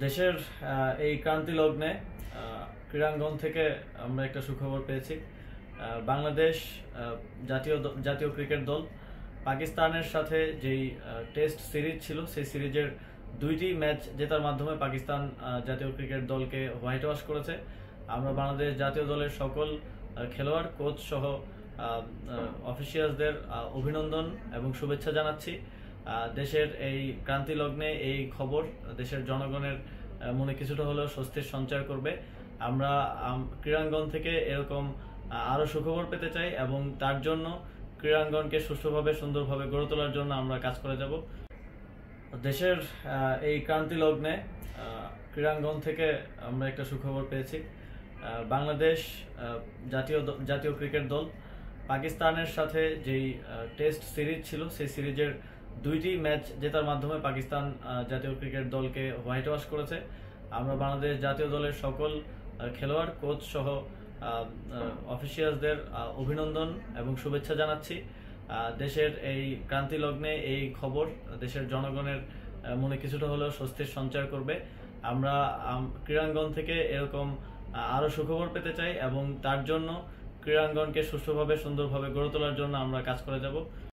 দেশের এই ক্রান্তি লগ্নে ক্রীড়াঙ্গন থেকে আমরা একটা সুখবর পেয়েছি। বাংলাদেশ জাতীয় ক্রিকেট দল পাকিস্তানের সাথে যেই টেস্ট সিরিজ ছিল সেই সিরিজের দুইটি ম্যাচ জেতার মাধ্যমে পাকিস্তান জাতীয় ক্রিকেট দলকে হোয়াইট ওয়াশ করেছে। আমরা বাংলাদেশ জাতীয় দলের সকল খেলোয়াড়, কোচ সহ অফিসিয়ালসদের অভিনন্দন এবং শুভেচ্ছা জানাচ্ছি। দেশের এই ক্রান্তি লগ্নে এই খবর দেশের জনগণের মনে কিছুটা হলেও স্বস্তির সঞ্চার করবে। আমরা ক্রীড়াঙ্গন থেকে এরকম আরো সুখবর পেতে চাই এবং তার জন্য ক্রীড়াঙ্গনকে সুষ্ঠুভাবে সুন্দরভাবে গড়ে তোলার জন্য আমরা কাজ করে যাব। দেশের এই ক্রান্তি লগ্নে ক্রীড়াঙ্গন থেকে আমরা একটা সুখবর পেয়েছি। বাংলাদেশ জাতীয় ক্রিকেট দল পাকিস্তানের সাথে যেই টেস্ট সিরিজ ছিল সেই সিরিজের দুইটি ম্যাচ জেতার মাধ্যমে পাকিস্তান জাতীয় ক্রিকেট দলকে হোয়াইট ওয়াশ করেছে। আমরা বাংলাদেশ জাতীয় দলের সকল খেলোয়াড়, কোচ সহ অফিসিয়ালসদের অভিনন্দন এবং শুভেচ্ছা জানাচ্ছি। দেশের এই ক্রান্তি লগ্নে এই খবর দেশের জনগণের মনে কিছুটা হলেও স্বস্তির সঞ্চার করবে। আমরা ক্রীড়াঙ্গন থেকে এরকম আরো সুখবর পেতে চাই এবং তার জন্য ক্রীড়াঙ্গনকে সুষ্ঠুভাবে সুন্দরভাবে গড়ে তোলার জন্য আমরা কাজ করে যাব।